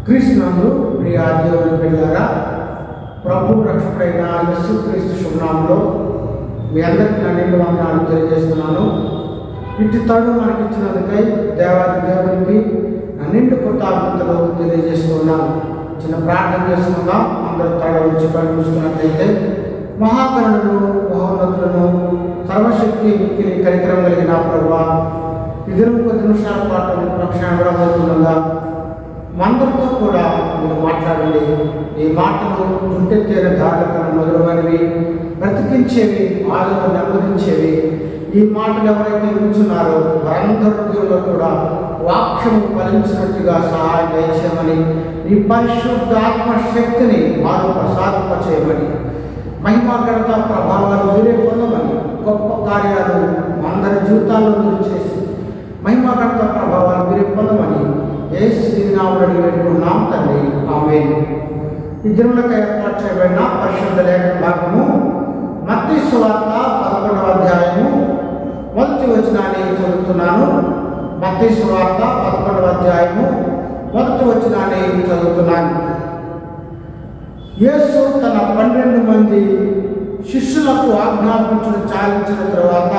క్రీస్తునందు ప్రియ దేవుని బిడ్డలారా, ప్రభు రక్షకుడైన యేసుక్రీస్తు శుభనామంలో మీ అందరికీ నా నిండు వందనాలు తెలియజేస్తున్నాను. ఇటు తడు మనకిచ్చినందుకై దేవాది దేవునికి నా నిండు కృతజ్ఞతలు తెలియజేస్తున్నాను. చిన్న ప్రార్థన చేసుకుందాం. అందరూ తడ వచ్చి చూసుకున్నట్లయితే, మహాకరుణులు మహోన్నతులను సర్వశక్తి మిక్కిలి కనికరం కలిగిన ప్రభువా, ఇది 10 నిమిషాల పాటు రక్షణ విడబోతుండగా మందరితో కూడా మీరు మాట్లాడండి. ఈ మాటలు ఉంటే తీర దారులకన్నా మధురమైనవి, బ్రతికించేవి, ఆదరణ నెమ్మదించేవి. ఈ మాటలు ఎవరైతే వింటున్నారో వారందరిలో కూడా వాక్యము ఫలించినట్టుగా సహాయం దయచేయమని, ఈ పరిశుద్ధాత్మ శక్తిని వారు ప్రసాదింపచేయమని, మహిమా ఘనత ప్రభావాలు మీరే పొందమని, గొప్ప కార్యాలు అందరి జీవితాల్లో మీరు చేసి మహిమా ఘనత ప్రభావాలు మీరే పొందమని యేసు నామములో వేడుకుంటున్నాం తండ్రి, ఆమేన్. ఈ దినములకు ఏర్పాటు చేయబడిన పరిశుద్ధ లేఖన భాగము మత్తయి సువార్త 11వ అధ్యాయము 1వ వచనాన్ని చదువుతున్నాను. మత్తయి సువార్త 11వ అధ్యాయము 1వ వచనాన్ని చదువుతున్నాను. యేసు తన 12 మంది శిష్యులకు ఆజ్ఞాపించడం చాలించిన తరువాత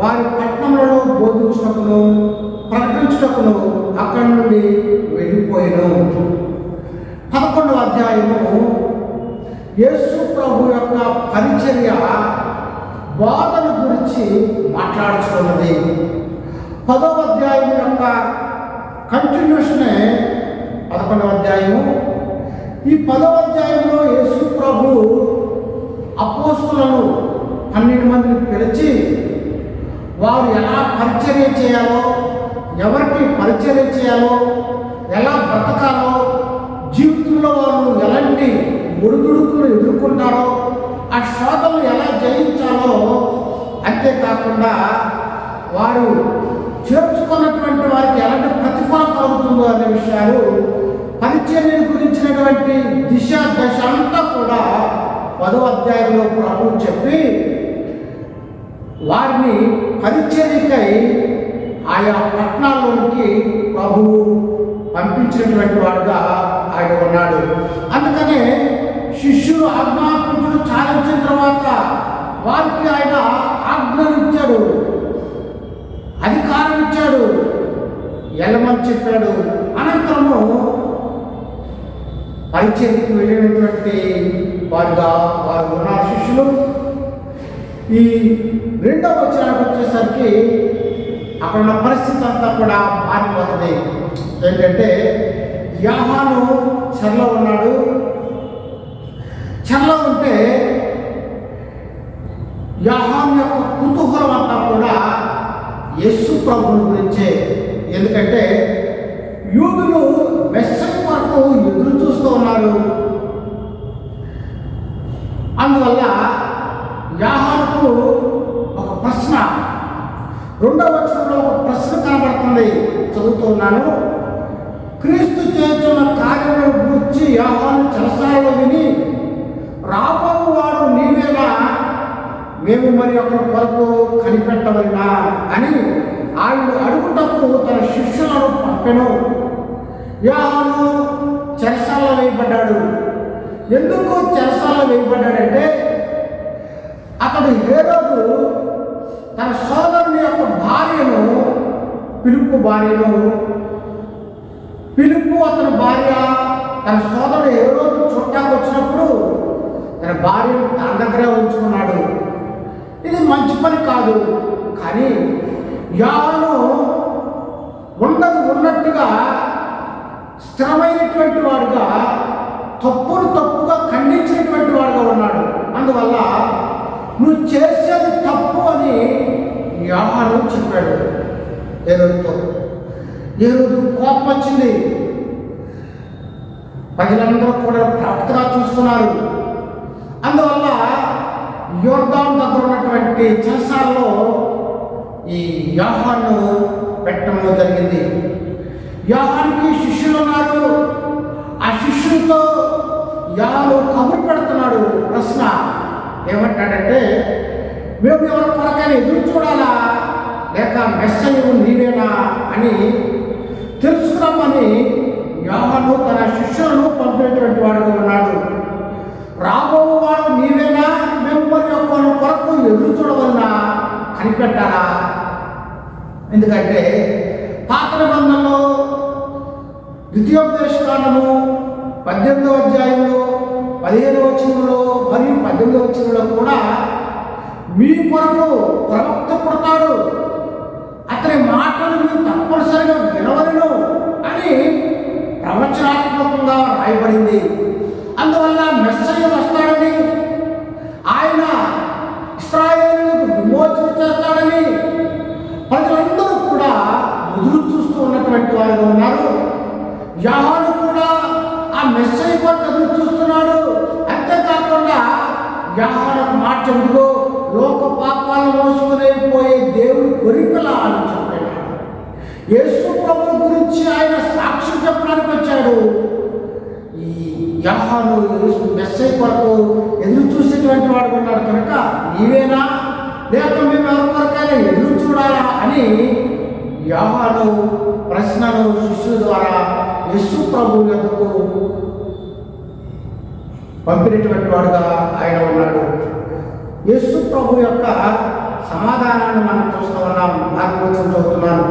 వారి పట్టణంలో బోధించుటకును ప్రకటించుటకును అక్కడి నుండి వెళ్ళిపోయాను. 11వ అధ్యాయము యేసు ప్రభు యొక్క పరిచర్య బోధన గురించి మాట్లాడుతున్నది. 10వ అధ్యాయం యొక్క కంటిన్యూషనే 11వ అధ్యాయము. ఈ 10వ అధ్యాయంలో యేసు ప్రభు అపోస్తులను 12 మందిని పిలిచి వారు ఎలా పరిచర్య చేయాలో, ఎవరికి పరిచర్య చేయాలో, ఎలా బ్రతకాలో, జీవితంలో వారు ఎలాంటి ఒడిదుడుకులు ఎదుర్కొంటారో, ఆ శోధనలు ఎలా జయించాలో, అంతేకాకుండా వారు చేర్చుకున్నటువంటి వారికి ఎలాంటి ప్రతిఫలం కలుగుతుందో అనే విషయాలు, పరిచర్య గురించినటువంటి దిశ దశ అంతా కూడా 10వ అధ్యాయంలో ప్రభు చెప్పి వారిని పరిచర్యకై ఆయా పట్టణాల్లోనికి ప్రభువు పంపించినటువంటి వాడుగా ఆయన ఉన్నాడు. అందుకనే శిష్యులు ఆజ్ఞాపించడం చాలించిన తర్వాత వారికి ఆయన ఆజ్ఞలు ఇచ్చాడు, అధికారం ఇచ్చాడు, వెళ్ళమని చెప్పాడు. అనంతరము పరిచర్యకి వెళ్ళినటువంటి వారుగా వారు ఉన్నారు శిష్యులు. ఈ 2వ వచనానికి వచ్చేసరికి అక్కడ ఉన్న పరిస్థితి అంతా కూడా మారిపోతుంది. ఏంటంటే, యోహాను చెరలో ఉన్నాడు. చెరలో ఉంటే యోహాను యొక్క కుతూహలం అంతా కూడా యేసు ప్రభువుని గురించే. ఎందుకంటే యూదులు మెస్సయ్య కొరకు ఎదురు చూస్తూ ఉన్నారు. అందువల్ల యోహానుకు ఒక ప్రశ్న, 2వ వచనంలో ఒక ప్రశ్న కనబడుతుంది. చదువుతున్నాను. క్రీస్తు చేస్తున్న కార్యములను గురించి యోహాను చెరసాలలో విని, రాబోవు వాడు నీవేనా, మేము మరి ఒకరి కొరకు కనిపెట్టవలనా అని ఆయన అడుగుటకు తన శిష్యులను పంపెను. యోహాను చెరసాలలో వేయబడ్డాడు. ఎందుకు చెరసాలలో వేయబడ్డాడంటే, అతడు హేరోదు తన సోదరుని యొక్క భార్యను, ఫిలిప్పు భార్యను, ఫిలిప్పు అతని భార్య తన సోదరుడు హేరోదు చూడటానికి వచ్చినప్పుడు తన భార్యను తన దగ్గరే ఉంచుకున్నాడు. ఇది మంచి పని కాదు. కానీ యోహాను ఉన్నట్టుగా స్థిరమైనటువంటి వాడుగా, తప్పును తప్పుగా ఖండించినటువంటి వాడుగా ఉన్నాడు. అందువల్ల నువ్వు చేసేది తప్పు అని యోహాను చెప్పాడు హేరోదుతో. హేరోదు కోపం వచ్చింది. ప్రజలందరూ కూడా ప్రవక్తగా చూస్తున్నారు. అందువల్ల యోర్దాను దగ్గర ఉన్నటువంటి చెరసాలలో ఈ యోహాను పెట్టడం జరిగింది. యోహానుకి శిష్యులు ఉన్నారు. ఆ శిష్యులతో యోహాను కబురు పెడుతున్నాడు. ప్రశ్న ఏమంటాడంటే, మేము ఎవరి కొరకైనా ఎదురు చూడాలా, లేక మెస్సయ్య నీవేనా అని తెలుసుకున్నామని యోహాను తన శిష్యులను పంపేటువంటి వాడుగా ఉన్నాడు. రాబోవాడు నీవేనా, మేము మరి యొక్క కొరకు ఎదురు చూడవలనా కనిపెట్టారా? ఎందుకంటే పాత నిబంధనలో ద్వితీయోపదేశకాండము 18వ అధ్యాయంలో 15వ వచనంలో మరియు 18వ వచనంలో కూడా మీ కొరకు ప్రవక్త పుడతాడు, అతని మాటలు మీరు తప్పనిసరిగా వినవలను అని ప్రవచనాత్మకంగా రాయబడింది. అందువల్ల మెస్సయ్య వస్తాడని, ఆయన ఇశ్రాయేలులకు విమోచన చేస్తాడని ప్రజలందరూ కూడా ఎదురు చూస్తూ ఉన్నటువంటి వారుగా ఉన్నారు. యోహాను కూడా ఆ మెస్సయ్య కొరకు ఎదురు చూస్తున్నాడు. అంతేకాకుండా యోహాను మాట చెబుతూ లోక పాపాలను మోసుకుని పోయే దేవుడు గొరికలా అని చెప్పాడు. యేసు ప్రభు గురించి ఆయన సాక్ష్యం చెప్పడానికి వచ్చాడు. ఈ యోహాను మెస్సయ్య కొరకు ఎదురు చూసేటువంటి వాడు ఉన్నాడు కనుక నీవేనా లేక మేము ఎవరి కొరకైనా ఎదురు చూడాలా అని యోహాను ప్రశ్నను శిష్యుల ద్వారా యేసు ప్రభు యొద్దకు పంపినటువంటి వాడుగా ఆయన ఉన్నాడు. యేసు ప్రభు యొక్క సమాధానాన్ని మనం చూస్తూ ఉన్నాం. మార్గవచనం చదువుతున్నాను.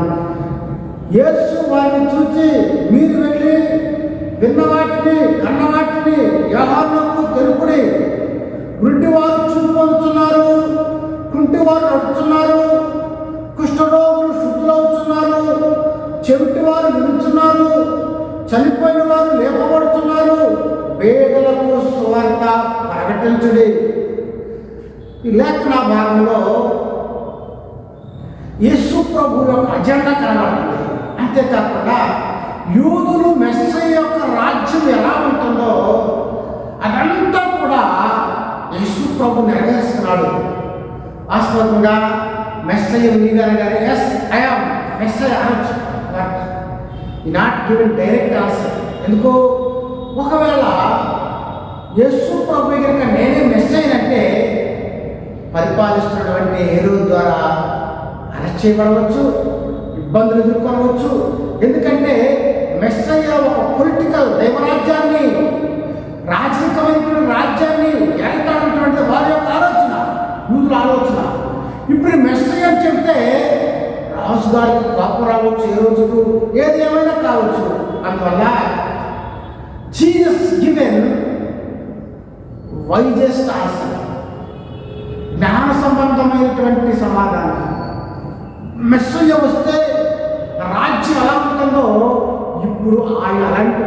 యేసు వారిని చూచి మీరు వెళ్ళి విన్న వాటిని కన్న వాటిని యోహానుకు తెలుపుడి. గుడ్డివారు చూపు పొందుతున్నారు, కుంటివారు నడుస్తున్నారు, కుష్ఠరోగులు శుద్ధులవుతున్నారు, చెవిటివారు వినుచున్నారు, చనిపోయిన వారు లేపబడుతున్నారు, పేదలకు సువార్త ప్రకటించుడి. ఈ లేఖన భాగంలో యేసు ప్రభు యొక్క అజెండా కనబడుతుంది. అంతేకాకుండా యూదులు మెస్సయ్య యొక్క రాజ్యం ఎలా ఉంటుందో అదంతా కూడా యేసు ప్రభు నెరవేరుస్తున్నాడు. వాస్తవంగా మెస్సయ్య నీవే అనగానే ఎస్ ఐ యామ్ మెస్సయ్య అనొచ్చు, బట్ ఈ నాట్ గివెన్ డైరెక్ట్ ఆన్సర్. ఎందుకు? ఒకవేళ యేసు ప్రభు కనుక నేనే మెస్సయ్య అంటే పరిపాలిస్తున్నటువంటి హేరోదు ద్వారా అరెస్ట్ చేయబడవచ్చు, ఇబ్బందులు ఎదుర్కొనవచ్చు. ఎందుకంటే మెస్సయ్య ఒక పొలిటికల్ దైవరాజ్యాన్ని, రాజకీయమైనటువంటి రాజ్యాన్ని ఏర్పడినటువంటి వారి యొక్క ఆలోచన, యూదుల ఆలోచన. ఇప్పుడు మెస్సయ్య అని చెప్తే రాజు గారికి కోపం రావచ్చు, ఏ రోజుకు ఏది ఏమైనా కావచ్చు. అందువల్ల జీసస్ గివెన్ వైజెస్ట్ ఆన్సర్, జ్ఞాన సంబంధమైనటువంటి సమాధానం. మెస్సయ్య వస్తే రాజ్యం ఎలా ఉంటుందో ఇప్పుడు ఆయన అలాంటి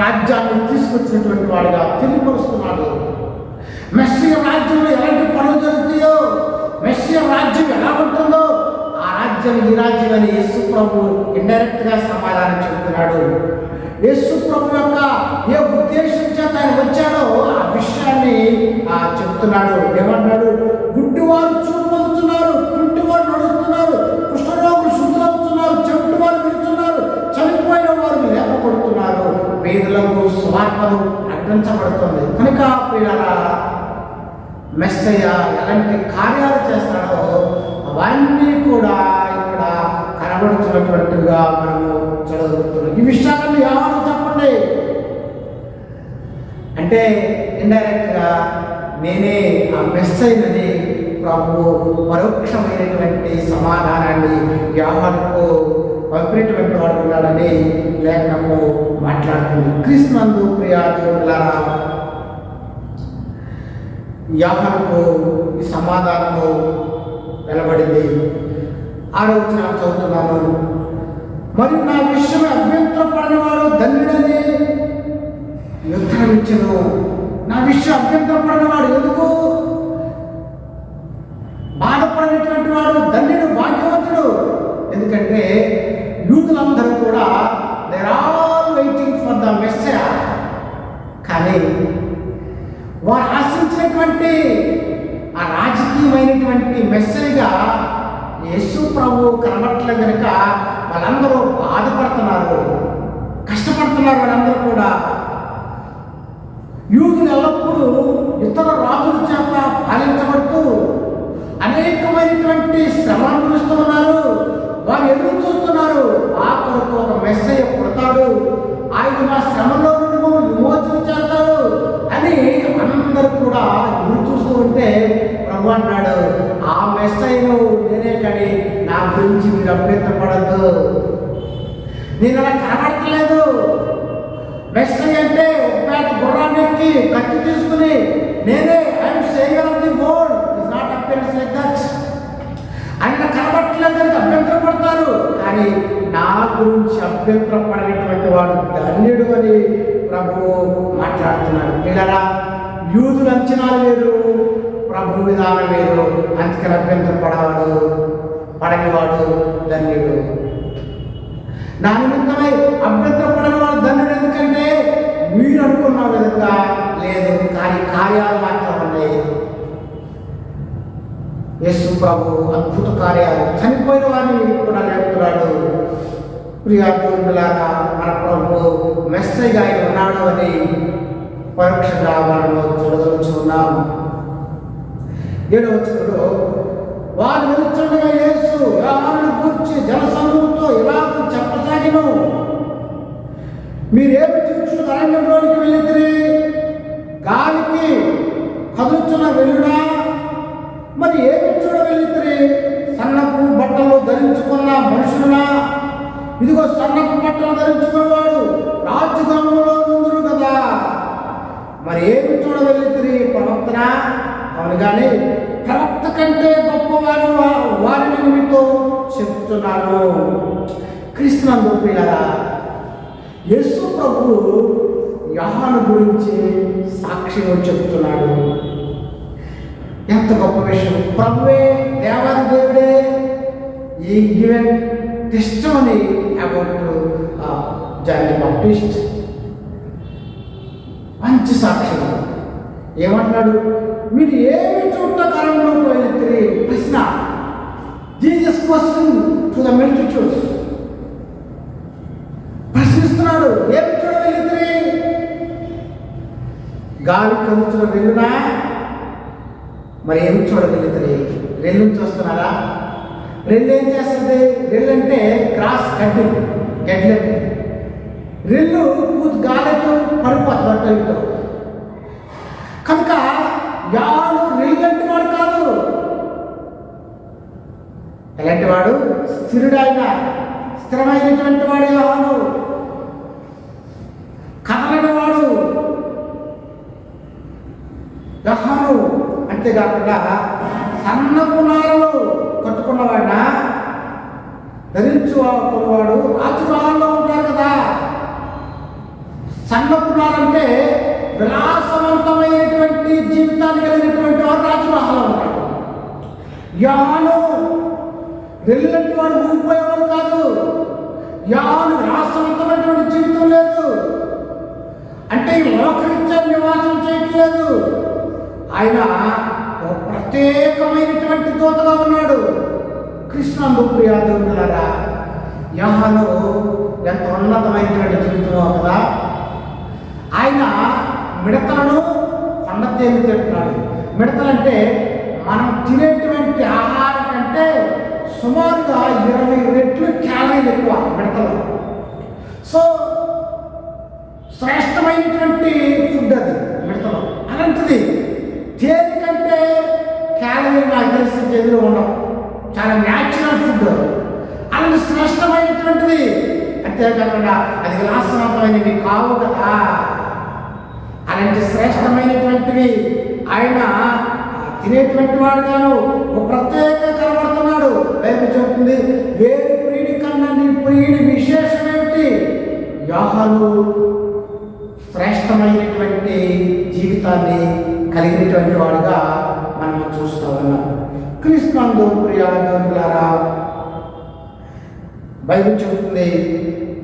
రాజ్యాన్ని తీసుకొచ్చినటువంటి వాడిగా తెలియపరుస్తున్నాడు. మెస్సయ్య రాజ్యంలో ఎలాంటి పనులు జరుగుతాయో, మెస్సయ్య రాజ్యం ఎలా ఉంటుందో ఆ రాజ్యం ఈ రాజ్యం అని యేసు ప్రభు ఇండైరెక్ట్ గా సమాధానం చెబుతున్నాడు. యేసు ప్రభు యొక్క ఏ ఉద్దేశం చేత ఆయన వచ్చాడో ఆ విషయాన్ని చెప్తున్నాడు. ఏమన్నాడు? గుడ్డివారు చూపు పొందుతున్నారు, కుంటివారు నడుస్తున్నారు, కుష్ఠరోగులు శుద్ధులవుతున్నారు, చెవిటివారు వింటున్నారు, చనిపోయిన వారు లేపబడుతున్నారు, పేదలకు సువార్తను ప్రకటించబడుతుంది. కనుక ప్రియులారా, మెస్సయ్య ఎలాంటి కార్యాలు చేస్తాడో అవన్నీ కూడా ఇక్కడ కనబడుతున్నటువంటిగా మనము చదవగలుగుతున్నాం. ఈ విషయాన్ని ఎవరు చెప్పండి అంటే ఇండైరెక్ట్ గా నేనే ఆ మెస్సయ్యని ప్రభు పరోక్షమైనటువంటి సమాధానాన్ని యోహానుకు పంపినటువంటి వాడు ఉన్నాడని లేఖనము మాట్లాడుతుంది. క్రీస్తునందు ప్రియా దేవులారా, యోహానుకు ఈ సమాధానము వెలువడింది. 6వ వచనం చదువుతున్నాను. మరియు నా విషయం అభ్యంతరపడినవాడు ధన్యుడని ఉత్తరం ఇచ్చెను. నా విషయం అభ్యంతరపడినవాడు, ఎందుకు బాధపడినటువంటి వాడు ధన్యుడు, భాగ్యవంతుడు. ఎందుకంటే యూదులందరూ కూడా they are all waiting for the Messiah. కానీ వారు ఆశించినటువంటి ఆ రాజకీయమైనటువంటి మెస్సయ్యగా యేసు ప్రభు కనబట్టలేదు కనుక వాళ్ళందరూ బాధపడుతున్నారు, కష్టపడుతున్నారు. వాళ్ళందరూ కూడా యూదులు ఎల్లప్పుడూ ఇతర రాజుల చేత పాలించబడుతూ అనేకమైనటువంటి శ్రమలు అనుభవిస్తూ ఉన్నారు. వారు ఎదురు చూస్తున్నారు, ఆ కొరకు ఒక మెస్సయ్య పుడతాడు, గురించి మీరు అభ్యంతరపడద్దు. నేను అలా కనబడట్లేదు. మెస్సయ్య అంటే ఒక గుర్రాన్ని ఎక్కి కత్తి తీసుకుని నేనే I'm saviour of the world is not appearance like that. ఆయన కనబడట్లేదు అభ్యంతరపడతారు, కానీ నా గురించి అభ్యంతరపడినటువంటి వాడు ధన్యుడు అని ప్రభువు మాట్లాడుతున్నాడు. పిల్లరా, యూదుల అంచనాలు వేరు, ప్రభు విధానం వేరు. అందుకని అభ్యంతరపడవాడు పడనివాడు ధన్యుడు. నా నిమిత్తమై అభ్యంతరపడని వాడు ధన్యుడు. ఎందుకంటే మీరు అనుకున్న విధంగా లేదు, కానీ కార్యాలు మాత్రం ఉన్నాయి. యేసు ప్రభు అద్భుత కార్యాలు, చనిపోయిన వారిని కూడా లేపుతున్నాడు. ప్రియాలారా, మన ప్రభు మెస్సయ్యగా ఆయన ఉన్నాడు అని పరోక్షంగా మనము చూడగలుగుతున్నాం. 7వ వచనంలో వారు వెలుచుండగా యేసు యోహానును గూర్చి జనసమూహంతో ఇలాగ చెప్పసాగిను, మీరేమి చూచు అరణ్యంలోనికి వెళ్ళితిరి? గాలికి కదులుచున్న వెలుడా? మరి ఏమి చూడ వెళ్ళితిరి? సన్నపు బట్టలు ధరించుకున్న మనుషులా? ఇదిగో సన్నపు బట్టలు ధరించుకున్నవాడు రాజుగృహంలో ఉందురు కదా. మరి ఏమి చూడ వెళ్ళితిరి? ప్రవక్తనా? అవును, కానీ ప్రవక్త కంటే గొప్పవాడు వారిని మీతో చెప్తున్నాను. క్రీస్తునందు ప్రియులారా, యేసు ప్రభు యోహాను గురించి సాక్ష్యం చెప్తున్నాడు. ఎంత గొప్ప విషయం! ప్రభువే, దేవాది దేవుడే ఈ given testimony about John the Baptist. మంచి సాక్ష్యం. ఏమన్నాడు? మీరు ఏమి చూడ కాలంలోకి వెళ్ళితే ప్రశ్న. Jesus question to the multitudes. ప్రశ్నిస్తున్నాడు, ఏమి చూడ వెళ్ళితే? గాలి కదులుతున్న వెలునా? మరి ఏమి చూడగలుగుతుంది? రెల్లుని చూస్తున్నారా? రెల్లు ఏం చేస్తుంది? రెల్లు అంటే క్రాస్ గడ్డి. రెల్లు గాలితో పడిపోతుంది. కనుక యాడు రెల్లు అంటే వాడు కాదు. ఎలాంటి వాడు? స్థిరుడైన స్థిరమైనటువంటి వాడు యోహాను. కదలని వాడు యోహాను. అంతేకాకుండా సన్నపు నారలు కట్టుకున్నవాడిన ధరించుకున్నవాడు రాజుగృహాల్లో ఉంటారు కదా. సన్నపు నారంటే విలాసవంతమైనటువంటి జీవితాన్ని కలిగినటువంటి వాడు రాజుగృహాల్లో ఉంటాడు. యోహాను వెళ్ళినట్టు వాడు ఊగిపోయేవాడు కాదు. యోహాను విలాసవంతమైనటువంటి జీవితం లేదు, అంటే లోకరీత్యా నివాసం చేయట్లేదు. ఆయన ఒక ప్రత్యేకమైనటువంటి దూతగా ఉన్నాడు. కృష్ణందు ప్రియాదులారా, యోహాను ఎంత ఉన్నతమైనటువంటి జీవితమో కదా. ఆయన మిడతలను కొండ తేలి తింటున్నాడు. మిడతలంటే మనం తినేటువంటి ఆహారం కంటే సుమారుగా 20 రెట్లు క్యాలరీలు ఎక్కువ మిడతలు. సో శ్రేష్టమైనటువంటి ఫుడ్ అది మిడతలు. అలాంటిది తేలి కంటే క్యాలరీలు నాకు తెలిసి ఎదురు ఉండవు. చాలా న్యాచురల్ ఫుడ్, అలాంటి శ్రేష్టమైనటువంటిది. అంతేకాకుండా అది విలాసవంతమైనవి కావు కదా. అలాంటి శ్రేష్టమైనటువంటివి ఆయన తినేటువంటి వాడుగాను ఒక ప్రత్యేక కనబడుతున్నాడు. బైబిల్ చెబుతుంది, వేరు ప్రియుడి కన్నా నీ ప్రియుడి విశేషం ఏమిటి? యోహాను శ్రేష్టమైనటువంటి జీవితాన్ని కలిగినటువంటి వాడుగా మనం చూస్తూ ఉన్నాం. క్రీస్తునందు ప్రియులారా, బైబిల్ చెబుతుంది,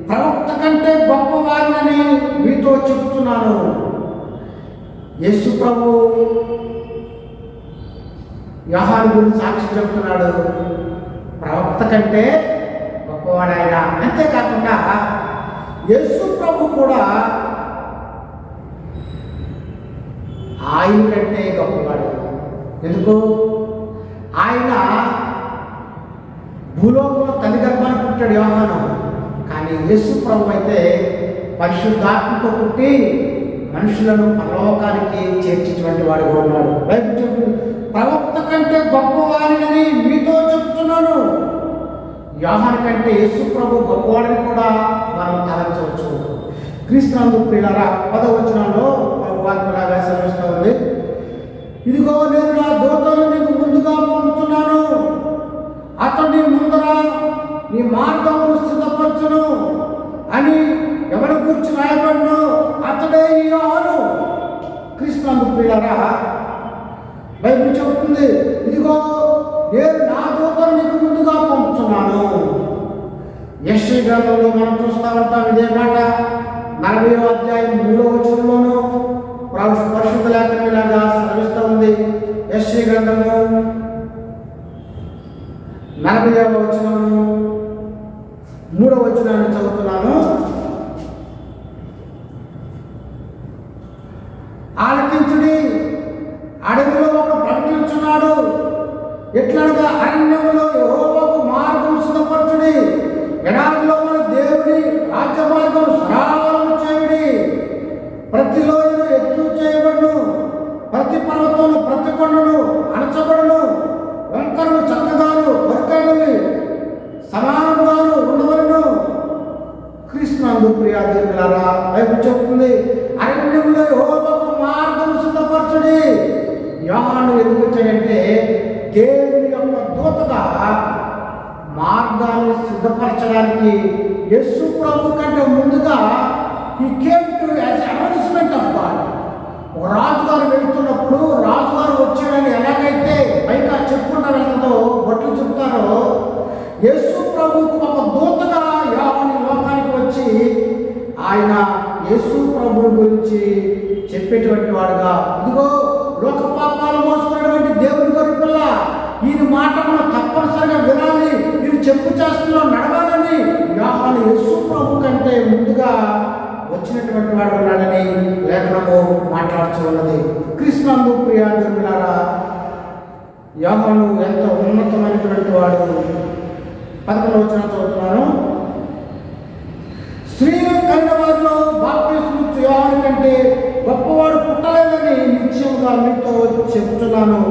ప్రవక్త కంటే గొప్పవారిని మీతో చెబుతున్నాను. యేసు ప్రభు యోహాను గురించి సాక్షి చెబుతున్నాడు. ప్రవక్త కంటే గొప్పవాడాయన. అంతేకాకుండా యేసు ప్రభు కూడా ఆయన కంటే గొప్పవాడు. ఎందుకు? ఆయన భూలోకంలో తల్లి గర్భాన్ని పుట్టాడు యోహాను. కానీ యేసు ప్రభు అయితే పరిశుద్ధాత్మతో పుట్టి మనుషులను పరలోకానికి చేర్చేటువంటి వాడుగా ఉన్నాడు. బైబిల్ చెబుతుంది, ప్రవక్త కంటే గొప్పవారిని మీతో చెప్తున్నాను. యోహాను కంటే యేసు ప్రభు గొప్పవాడిని కూడా మనం తలంచవచ్చు. క్రీస్తునందు ప్రియులారా 10వ వచనంలో వాక్యలాగా సెలవిస్తూ ఉంది, ఇదిగో నేను నా దూతను నీకు ముందుగా పంపుతున్నాను, అతని ముందర నీ మార్గమును సిద్ధపరచును అని ఎవరి గురించి రాయబడినో అతడే ఈ యోహాను. క్రీస్తునందు ప్రియులారా బైబిల్ చెబుతుంది, ఇదిగో నేను నా దూతను నీకు ముందుగా పంపుతున్నాను. యెషయా గ్రంథంలో మనం చూస్తూ ఉంటాం ఇదే మాట. 40వ అధ్యాయం 3వ వచనంలోనూ పరిశుద్ధ లేఖనం ఇలాగా సెలవిస్తూ ఉంది. యెషయా గ్రంథము 40వ వచనము 3వ వచనాన్ని చదువుతున్నాను. ఆలకించుడి, అడవిలో ఒకడు ప్రకటించున్నాడు, ఎట్లనగా అరణ్యములో యెహోవాకు మార్గం సిద్ధపరచుడి, ఎడారిలో మన దేవుని రాజ్య మార్గం సరళం చేయుడి. ప్రతి లోయను ఎత్తు చేయబడును, ప్రతి పర్వతమును ప్రతి కొండను అణచబడును, వంకరలు చక్కగాను వరకైనవి సమానముగాను ఉండవలను. క్రీస్తునందు ప్రియ దేవులారా బైబిల్ చెప్తుంది, అరణ్యంలో యెహోవాకు మార్గం సిద్ధపరచుడి. యోహాను ఎందుకు వచ్చాడంటే దేవుని యొక్క దూతగా మార్గాన్ని సిద్ధపరచడానికి యేసు ప్రభు కంటే ముందుగా he came to as announcement of God. ఒక రాజుగారు వెళ్తున్నప్పుడు రాజుగారు వచ్చాడని ఎలాగైతే పైగా చెప్పుకుంటూ వెళ్తుందో బట్లు చెప్తారో, యేసు ప్రభువుకు ఒక దూతగా యోహాను లోకానికి వచ్చి ఆయన యేసు ప్రభువు గురించి చెప్పేటువంటి వాడుగా, ఇదిగో లోక పాపాలు మోసుకున్నటువంటి దేవుని గొర్రె పిల్ల, ఈయన మాట మనం తప్పనిసరిగా వినాలి, వీరు చెప్పు చేస్తుల్లో నడవాలని యోహాను యేసు ప్రభు కంటే ముందుగా వచ్చినటువంటి వాడు ఉన్నాడని లేఖనము మాట్లాడుతూ ఉన్నది. క్రీస్తునందు ప్రియ దేవులారా యోహాను ఎంతో ఉన్నతమైనటువంటి వాడు. 11వ వచనం చదువుతున్నాను, స్త్రీలు కలిగిన వారిలో బాప్తిస్మము ఇచ్చు యోహాను కంటే గొప్పవాడు పుట్టలేదని నిశ్చయముగా మీతో చెబుతున్నాను.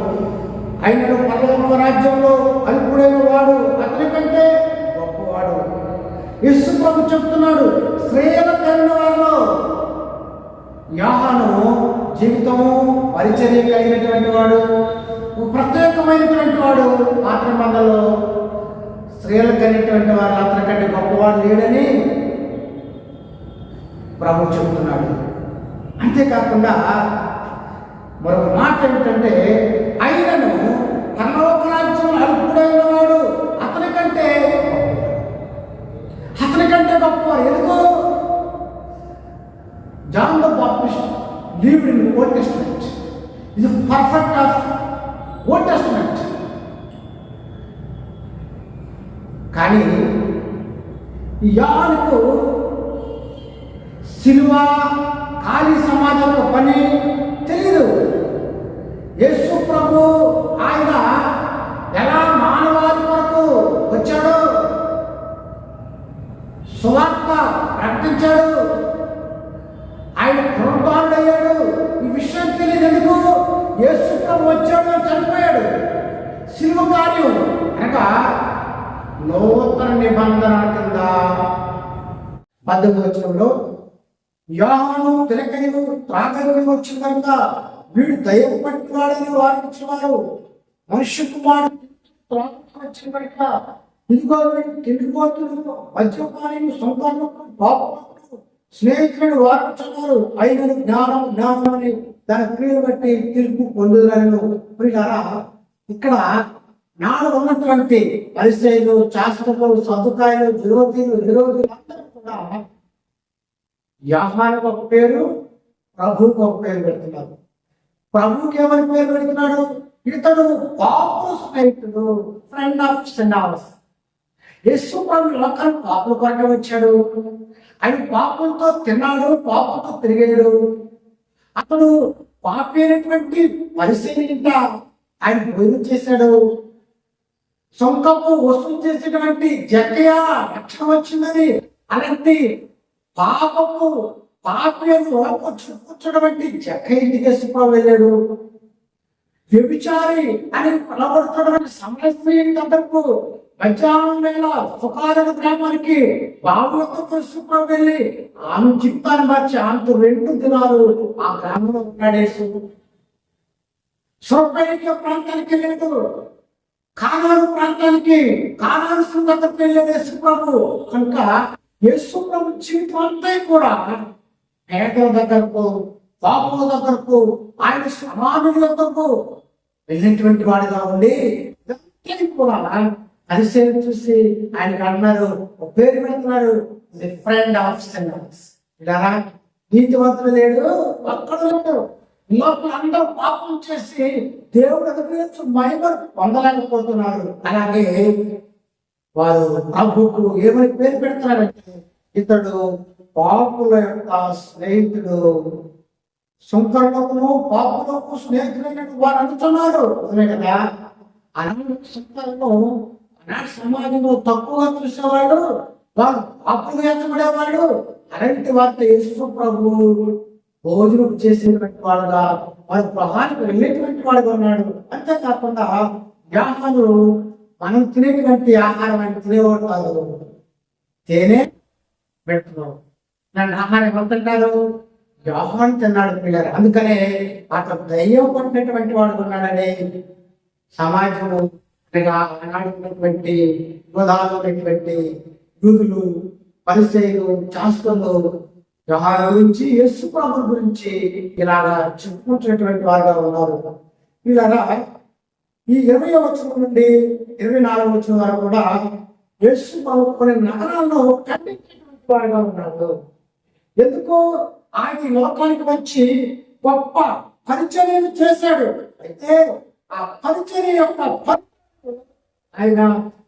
అయినను పరలోక రాజ్యంలో అల్పుడైన వాడు అతని కంటే గొప్పవాడు. యేసు ప్రభు చెప్తున్నాడు, స్త్రీల కలిగిన వారిలో యోహాను జీవితము పరిచర్య కలిగినటువంటి వాడు, ప్రత్యేకమైనటువంటి వాడు. పాత నిబంధనలో స్త్రీలకు కలిగినటువంటి వారు అతని కంటే గొప్పవాడు లేడని ప్రభు చెబుతున్నాడు. అంతేకాకుండా మరొక మాట ఏమిటంటే, అయినను పరలోక రాజ్యం అల్పుడైన వాడు అతని కంటే గొప్పవాడు. ఎందుకు? John the Baptist lived in Old Testament, ఇది పర్ఫెక్ట్ ఆఫ్ ఓల్డ్ టెస్టమెంట్. కానీ యోహానుకు సిలువ ఖాళీ సమాజం యొక్క పని తెలియదు. యేసు ప్రభు ఆయన ఎలా మానవాళి కొరకు వచ్చాడో, సువార్త ప్రకటించాడు, ఆయన పునరుద్ధరణుడయ్యాడు, ఈ విషయం తెలియదు. ఎందుకు? యేసు ప్రభు వచ్చాడు, చనిపోయాడు. సిలువ కార్యం అనగా నూతన నిబంధన కింద 18వ వచనంలో యోహాను తిలకయు త్రాగని వచ్చిన కనుక వీడు దయ్యం పట్టివాడని వారించేవారు, మనుష్య కుమారుడు వచ్చిన కనుక ఇదిగో వీడు తిండిపోతుడు, మద్యపాని, సొంతాలు, పాపములు, స్నేహితులను వారించున్నారు. అయినను జ్ఞానం అని దాని క్రియను బట్టి తీర్పు పొందుదలను. ప్రియులారా, ఇక్కడ నాడు ఉన్నటువంటి పరిచయులు, శాస్త్రులు, సదుకాయలు, విరోధులు అందరూ కూడా యోహానుకు ఒక పేరు, ప్రభువుకు ఒక పేరు పెడుతున్నారు. ప్రభువుకి ఏమని పేరు పెడుతున్నాడు? ఇతడు పాపు స్నేహితుడు, ఫ్రెండ్ ఆఫ్ సిన్నర్స్. యేసు ప్రభు లోకానికి పాపుల కొరకే వచ్చాడు. ఆయన పాపులతో తిన్నాడు, పాపులతో తిరిగాడు. అతడు పాపి అయినటువంటి పరిశీలింట ఆయన భోజనం చేశాడు. సొంతపు వసూలు చేసేటువంటి జక్కయ్య రక్షణ వచ్చిందని, అలాంటి పాపపు పాపను కూర్చోటువంటి జక్కయ్య ఇంటికి యేసుప్రభు వెళ్ళాడు. వ్యభిచారి అని పిలవడుతున్నటువంటి సమరస్త్రీ దగ్గరకు మధ్యాహ్నం వేళ సుఖారణ గ్రామానికి బాబులతో యేసుప్రభు వెళ్ళి ఆమె జీవితాన్ని మార్చి ఆమెతో 2 దినాలు ఆ గ్రామంలో ఉన్నాడేసు. సొరపైకి ప్రాంతానికి వెళ్ళాడు, కానాను ప్రాంతానికి, కానాను దగ్గరికి వెళ్ళాడు యేసుప్రభు. కనుక యేసుప్రభు జీవితం అంతా కూడా పేదల దగ్గరకు, పాపుల దగ్గరకు, ఆయన సమానుల దగ్గరకు వెళ్ళినటువంటి వాడిగా ఉండి కూడా పరిశీలన చూసి ఆయనకు అన్నారు, పేరు పెడుతున్నారు, ది ఫ్రెండ్ ఆఫ్ సిన్నర్స్. ఇలా నీతివంతులు లేడు, అక్కడ లేడు, లోపల అందరూ పాపం చేసి దేవుడు దగ్గర మహిమ పొందలేకపోతున్నారు. అలాగే వారు ప్రభుకు ఏమని పేరు పెడుతున్నారంటే, ఇతడు పాపుల యొక్క స్నేహితుడు, సుంకరులకు పాపులకు స్నేహితులైనట్టు వారు అంటున్నారు. అదే కదా, అలాంటి సుంకరులను అనాటి సమాజంలో తక్కువగా చూసేవాడు, వారు పాపులుగా ఎంచబడేవాడు. అలాంటి వారితో యేసు ప్రభు భోజనం చేసేటువంటి వాడుగా, వారి ప్రహానికి వెళ్ళేటువంటి వాడుగా ఉన్నాడు. అంతేకాకుండా యోహాను మనం తినేటువంటి ఆహారం ఆయన తినేవాడు కాదు, తేనె పెడుతున్నాడు. నన్ను ఆహారం ఎవరు తింటారు? యోహాను తిన్నాడు పిల్లలు. అందుకనే అతను దయ్యం పట్టినటువంటి వాడు ఉన్నాడని సమాజము ఆనాడు ఉన్నటువంటి యోధాలు ఉన్నటువంటి యూదులు, పరిసయ్యులు, శాస్త్రులు యోహాను గురించి, యేసు ప్రభు గురించి ఇలాగా చెప్పుకుంటున్నటువంటి వారుగా ఉన్నారు. ఇలాగా ఈ 20వ వచనం నుండి 24వ వచనం వరకు కూడా యేసు ప్రభు కొన్ని నగరాల్లో ఖండించేటువంటి వారుగా ఉన్నాడు. ఎందుకో ఆయన లోకానికి వచ్చి గొప్ప పరిచర్యను చేశాడు. అయితే ఆ పరిచర్య యొక్క ఆయన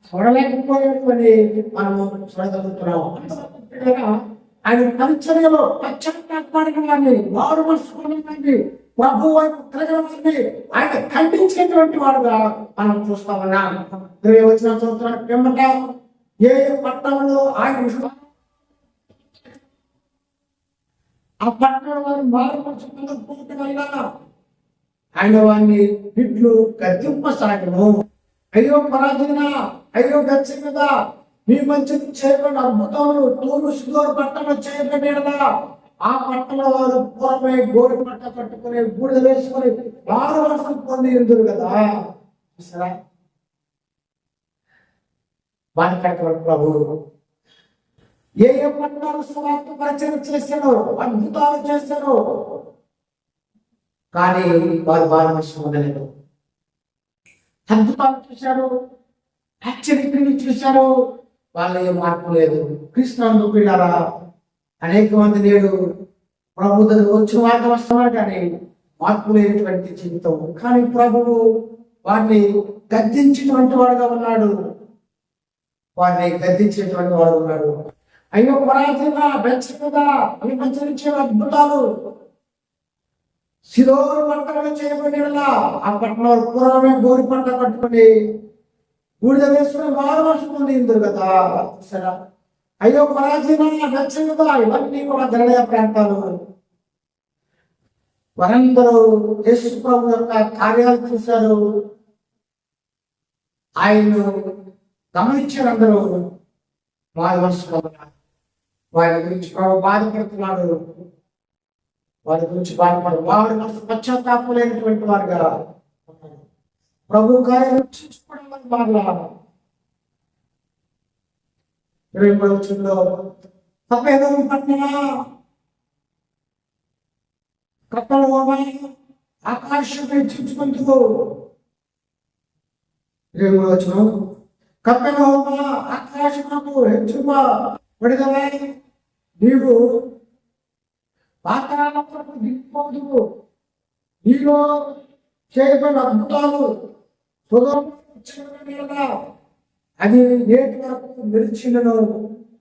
చూడలేకపోయాడు అని మనము చూడగలుగుతున్నాము. ఆయన పరిచర్యలో పశ్చాత్తాపడిన వారిని, వారు మనసుకున్నవారిని, ప్రభు వైపు తిరగలని ఆయన ఖండించేటువంటి వాడుగా మనం చూస్తా ఉన్నాం. వచ్చిన సంవత్సరానికి ఏమంట, ఏ పట్టణంలో ఆయన ఆ పట్టణంలో వారు మారు మనసుకున్న ఆయన వారిని ఇట్లు గద్దింపసాగను. అయ్యో పరాధీన, అయ్యో గచ్చినద, మీ మంచిని చేయబడిన అద్భుతములు తూరు సిదోరు పట్టణం చేయబడినదా, ఆ పట్టణంలో వారు పూర్వమే గోరి పట్ట కట్టుకుని బూడిద వేసుకొని వారు వర్షం పొంది ఎందురు కదా. చూసారా బాధపడతాడు ప్రభు. ఏ పట్టణాలు సువార్త పరిచయం చేశారో, అద్భుతాలు చేశారో, కానీ వారు వర్షం పొందలేదు. అద్భుతాలు చూశారు, ఆశ్చర్యక్రియలు చూశారు, వాళ్ళు ఏం మార్పు లేదు. క్రీస్తు పిల్లరా, అనేక మంది నేడు ప్రభు దగ్గర వచ్చిన వారికి వస్తున్నారు, కానీ మార్పు లేనటువంటి జీవితం. కానీ ప్రభువు వారిని గద్దించినటువంటి వాడుగా ఉన్నాడు, వారిని గద్దించేటువంటి వాడు ఉన్నాడు. అయ్యో పరాధీన, బెత్సెదా, అవి మంచి అద్భుతాలు సిదోరు పట్టణంలో చేయబడినలా, ఆ పట్టణంలో పూర్వమే గోరి పంట కట్టుకుని బూడిద వేసుకుని వారు వర్షం పొంది ఎందురు కదా. సరే, అయ్యో పరాధీన, బెత్సెదా, ఇవన్నీ కూడా గలిలయ ప్రాంతాలు. వారందరూ యేసు ప్రభు యొక్క కార్యాలు చూశారు, ఆయన్ను గమనించారు. అందరూ వారి వర్షం, వారి గురించి ప్రభు బాధపడుతున్నాడు, వారి గురించి బాధపడు, వారి మనసు పశ్చాత్తాపలేనటువంటి వారుగా ప్రభు కార్యాలు చూసుకోవడం బాగా 23వ వచనంలో తప్పేదం పట్టినా కప్పలు ఆకాశం హెచ్చించుకుంటూ, 23వ వచనం, కప్పలు ఆకాశము హెచ్చుమా విడుదలై నీవు పాతాళములకు దిగిపోదు, నీలో చేయబడిన అద్భుతాలు అది నేటి వరకు నిలిచినను.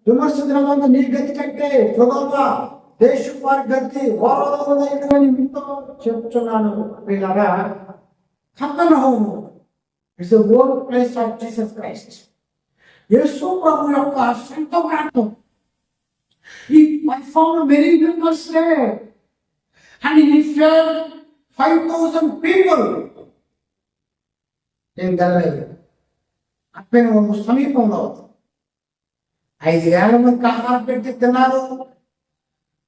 విమర్శ దినమందు నీ గతి కంటే సుగమ దేశం వారి గతి ఓరవలైనని మీతో చెప్తున్నాను. వీళ్ళరా Capernaum it's the own place of Jesus Christ. యేసు ప్రభు యొక్క సొంత ప్రాంతం. He performed many miracles there, and he fed 5,000 people in Galilee. అక్కడ సమీపంలో 5,000 మందికి ఆహారం పెట్టి తిన్నారు.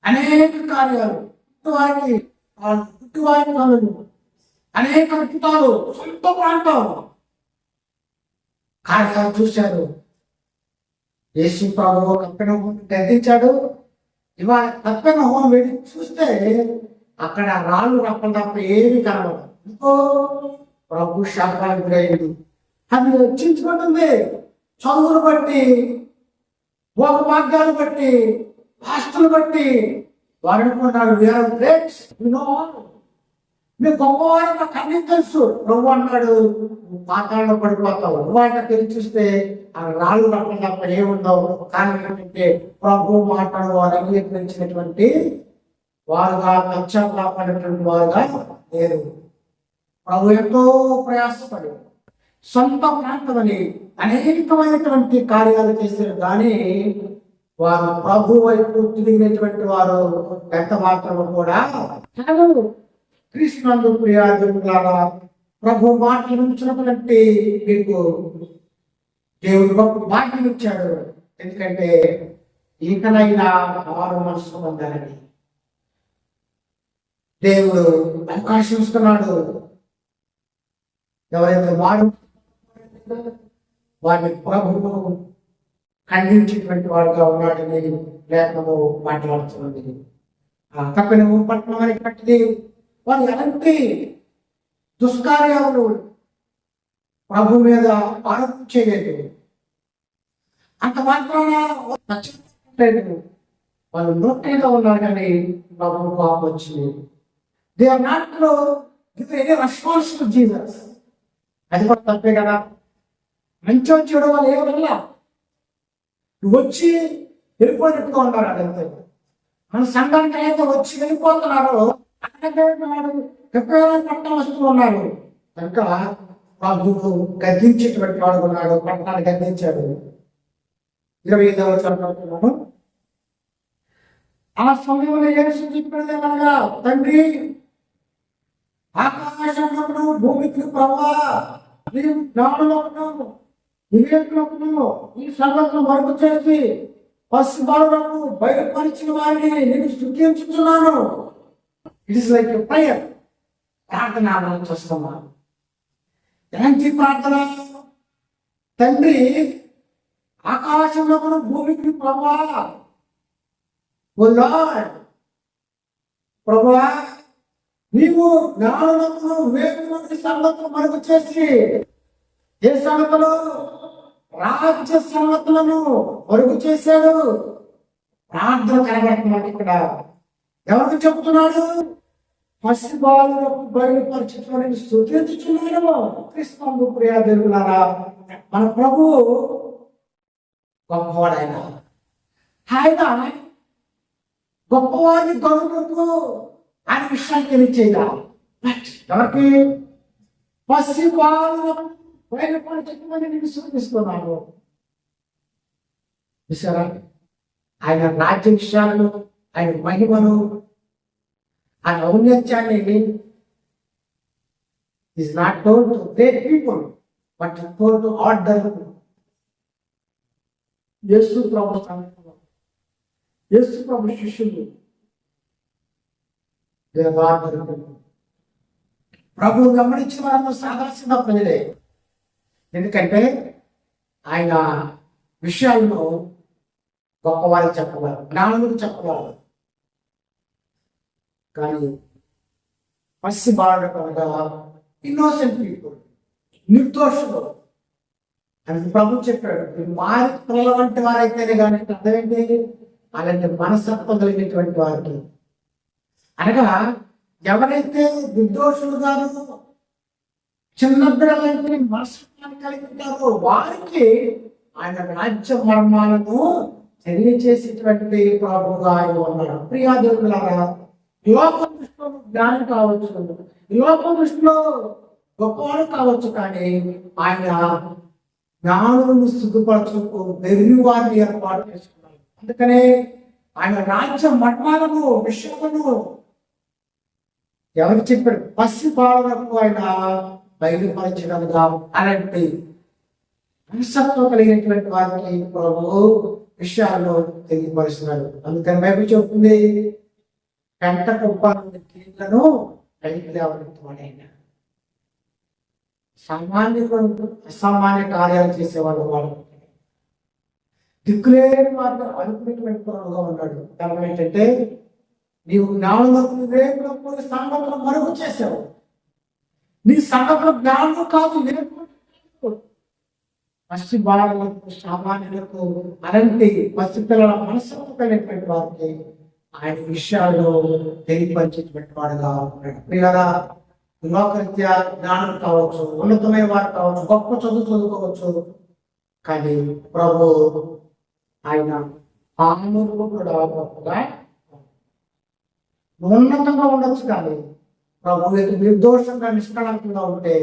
అనేక కార్యాలు, పుట్టివారి పనులు, అనేక అద్భుతాలు, సొంత ప్రాంతం కార్యాలు చూశారు. యేసు ప్రభు కపెర్నహూము గద్దించాడు. ఇవాళ కపెర్నహూము వెళ్ళి చూస్తే అక్కడ రాళ్ళు రప్పలు తప్ప ఏమి కనబడదు. ఇంకో ప్రభు శాపానికి గురైంది. అది రక్షించుకుంటుంది. చదువును బట్టి, భోగ భాగ్యాలు బట్టి, ఆస్తులు బట్టి వారు అనుకుంటారు వీఆర్ గ్రేట్, మీరు గొప్పవారు నాకు అన్ని తెలుసు. ప్రభు అన్నాడు పాతాళంలో పడిపోతావు. వాళ్ళ తెలిసి చూస్తే ఆ రాళ్ళు రప్పలు తప్ప ఏముండవు. కానీ ఏంటంటే ప్రభు మాటలు వారు అంగీకరించినటువంటి వారుగా, పశ్చాత్తాపడినటువంటి వారుగా లేరు. ప్రభు ఎంతో ప్రయాసపడి సొంత ప్రాంతమని అనేకమైనటువంటి కార్యాలు చేశారు. కానీ వారు ప్రభు వైపు తిరిగినటువంటి వారు ఎంత మాత్రము కూడా క్రీస్తునందు ప్రియాదులారా, ప్రభు మాటలు ఉంచినటువంటి మీకు దేవుడు గొప్ప భాగ్యం ఇచ్చాడు. ఎందుకంటే ఇకనైనా వారు మనసు పొందాలని దేవుడు అవకాశం ఇస్తున్నాడు. ఎవరైతే వారిని ప్రభువు ఖండించేటువంటి వాడుగా ఉన్నాడని లేఖనము మాట్లాడుతున్నది. ఆ కపెర్నహూము పట్టణం అని కట్టింది వారు ఎలాంటి దుష్కార్యాలు ప్రభు మీద ఆరోపణ చేయలేదు. అంత మాత్రాన లేదు. వాళ్ళు నోట్గా ఉన్నారు కానీ ప్రభు కోపం వచ్చింది. They are not give any response to Jesus. అది కూడా తప్పే కదా. మంచి చెడు వాళ్ళు ఏమన్నా వచ్చి వెళ్ళిపోయినట్టుగా ఉన్నారు. అదంతా మన సంఘానికి అయితే వచ్చి వెళ్ళిపోతున్నారు. పట్టణం వస్తూ ఉన్నారు కనుక ప్రభువు గద్దించేటువంటి వాడు ఉన్నాడు. పట్టణాన్ని గద్దించాడు. 25వ చదువుతున్నాను. ఆ సమయంలో యేసు చెప్పినది అనగా, తండ్రి ఆకాశమును భూమికి ప్రభువా, నీవు జ్ఞానులను వివేకులను ఈ సంగతులు మరుగు చేసి పసి బాలులకు బయలుపరిచిన వారిని నేను స్తుతించుచున్నాను. It is like a prayer. ప్రార్థన చూస్తున్నాను. ఏంటి ప్రార్థన? తండ్రి ఆకాశంలో భూమికి ప్రభువా, ఓ లార్డ్, ప్రభువా నీవు జ్ఞానులకు వివేకులకు సంగతులు మరుగు చేసి, ఏ సంగతులు? రాజ్య సంగతులను మరుగు చేశాడు. ప్రార్థన కనబడుతున్నాడు ఇక్కడ. ఎవరికి చెబుతున్నాడు? పసిబాలులకు బయలుపరచుకొని స్తుతించుచున్నాడు. క్రీస్తునందు ప్రియ దేవులారా, మన ప్రభు గొప్పవాడైన ఆయన గొప్పవాడిని గౌరవకు ఆయన విషయాన్ని తెలియచేయగా ఎవరికి? పసిబాలులకు బయలుపరచుకొని నేను స్తుతిస్తున్నాను. చూసారా? ఆయన రాజ్య విషయాలను, ఆయన మహిమను, ఆయన ఔన్నత్యాన్ని is not told to great people, but told to ordinary people. యేసు ప్రభు సమయంలో యేసు ప్రభు శిష్యులు ప్రభు గమనించిన వారంలో సాధారణ ప్రజలే. ఎందుకంటే ఆయన విషయాలను గొప్పవారికి చెప్పగలరు, జ్ఞానులకు చెప్పగలరు. కానీ పసి బాలకగా ఇన్నోసెంట్ పీపుల్, నిర్దోషులు అని ప్రభు చెప్పాడు. మారి పిల్లల వంటి వారైతేనే కానీ అర్థమేంటి? అలాంటి మనస్తత్వం కలిగినటువంటి వారికి, అనగా ఎవరైతే నిర్దోషులు గాను చిన్న బిడ్డలైతే మనస్తత్వాన్ని కలిగి ఉంటారో వారికి ఆయన రాజ్య మర్మాలను తెలియచేసేటువంటి ప్రభుగా ఆయన ఉన్నాడు. ప్రియా దేవులారా, లోక దృష్టిలో జ్ఞానం కావచ్చు, లోక దృష్టిలో గొప్పవాడు కావచ్చు, కానీ ఆయన జ్ఞానులను సిగ్గుపరచుకు వెర్రి వారిని ఏర్పాటు చేసుకున్నాడు. అందుకనే ఆయన రాజ్య మర్మాలను, విషయాలను ఎవరికి చెప్పాడు? పసి బాలులకు ఆయన బయలుపరచగలగా. అలాంటి మనస్తత్వం కలిగినటువంటి వారికి ప్రభు విషయాల్లో తెలియపరుస్తున్నాడు. అందుకని బైబిల్ చెప్తుంది, పెంట కుప్ప కీళ్లను పైకి లేవనెత్తువాడైనా. సామాన్యులు అసామాన్య కార్యాలు చేసేవాళ్ళు వాడు దిక్కులేని వారిని అనుకునేటువంటి ప్రభుగా ఉన్నాడు. కారణం ఏంటంటే నీవు జ్ఞానంలోకి వివేకంలో సంగతులు మరుగు చేసావు. నీ సంగతులు జ్ఞానం కాదు, పసి బాలలకు సామాన్యులకు అలాంటి పసి పిల్లల మనసుకు కలిగినటువంటి వారికి ఆయన విషయాల్లో తెలియపరిచేటువంటి వాడుగా ఉన్నాడు. పిల్లల లోకరీత్యా జ్ఞానం కావచ్చు, ఉన్నతమైన వారు కావచ్చు, గొప్ప చదువుకోవచ్చు, కానీ ప్రభు ఆయన పాములు కూడా గొప్పగా ఉన్నతంగా ఉండొచ్చు. కానీ ప్రభు నిర్దోషంగా నిష్కళంకంగా ఉంటే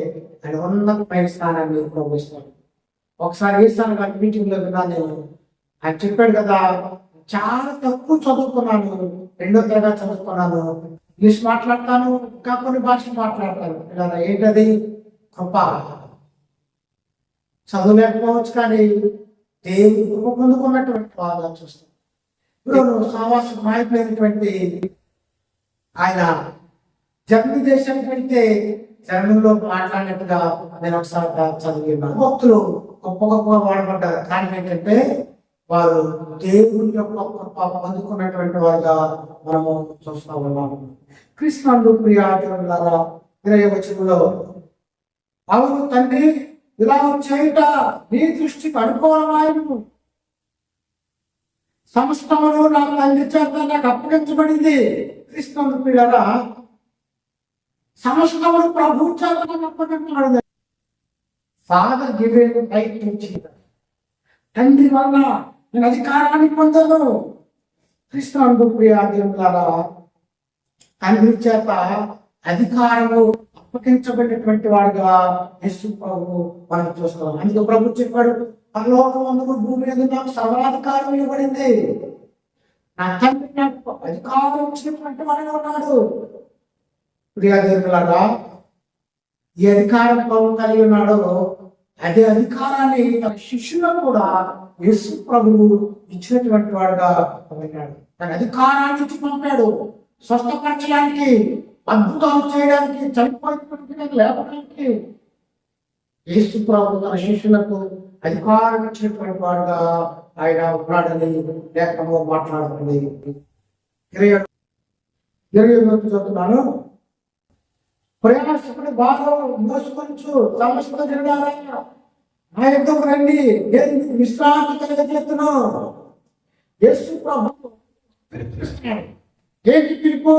ఆయన ఉన్నతమైన స్థానాన్ని ప్రభుత్వాడు. ఒకసారి ఏ స్థానం మీటింగ్ లో విన్నా నేను, ఆయన చెప్పాడు కదా, చాలా తక్కువ చదువుకున్నాను, 2వ తరగతి చదువుకున్నాను, ఇంగ్లీష్ మాట్లాడతాను, ఇంకా కొన్ని భాషలు మాట్లాడతాను. ఇలా ఏంటది? కృప. చదువులేకపోవచ్చు, కానీ దేవుడు కృప పొందుకున్నటువంటి బాగా చూస్తాం. ఇప్పుడు సావాస మాయమైనటువంటి ఆయన జర్మనీ దేశానికి వెళ్తే జర్మనీలో మాట్లాడినట్టుగా నేను ఒకసారి చదివిన్నాను. భక్తులు గొప్ప గొప్పగా వాడబడ్డారు. కానీ ఏంటంటే వారు దేవుని యొక్క కృప పొందుకున్నటువంటి వారుగా మనము చూస్తూ ఉన్నాము. కృష్ణుడు ప్రియాజనులారా 20వ వచనంలో, అవును తండ్రి, ఇలా చేయుట నీ దృష్టికి అనుకూలమాయను. సమస్తమును నా తండ్రి చేత నాకు అప్పగించబడింది. కృష్ణుడు ప్రియులారా, సమస్తమును ప్రభు చేత నాకు అప్పగించబడింది. Father given right to cheat. తండ్రి వల్ల నేను అధికారాన్ని పొందను. కృష్ణుడు ప్రియాజనులారా, తండ్రి చేత అధికారము అప్పగించబడినటువంటి వాడుగా యేసు ప్రభు మనం చూస్తాం. అందుకు ప్రభు చెప్పాడు, పరలోకమందు భూమి మీద నాకు సర్వాధికారం ఇవ్వబడింది. నా తండ్రి నాకు అధికారం ఇచ్చినటువంటి వాడుగా ఉన్నాడు. ప్రియాజనులారా, ఈ అధికారం ప్రభు కలిగి ఉన్నాడో అదే అధికారాన్ని తన శిష్యులకు కూడా యేసు ప్రభువు ఇచ్చినటువంటి వాడుగా ఉన్నాడు. తన అధికారాన్ని ఇచ్చి పంపాడు, స్వస్థపరచడానికి, అద్భుతాలు చేయడానికి, చనిపోయినటువంటి లేపడానికి. యేసు ప్రభు తన శిష్యులకు అధికారం ఇచ్చినటువంటి వాడుగా ఆయన ఉన్నాడని లేఖనంలో మాట్లాడుతుంది. 20 చదువుతున్నాను. ప్రయాసపడి బాగా మోసుకొచ్చు సమస్త జరగాల నా యుద్ధకు రండి, నేను విశ్రాంతి కలిగజేస్తును. యేసు ప్రభు పిలుపునిస్తున్నాడు. ఏంటి పిలుపు?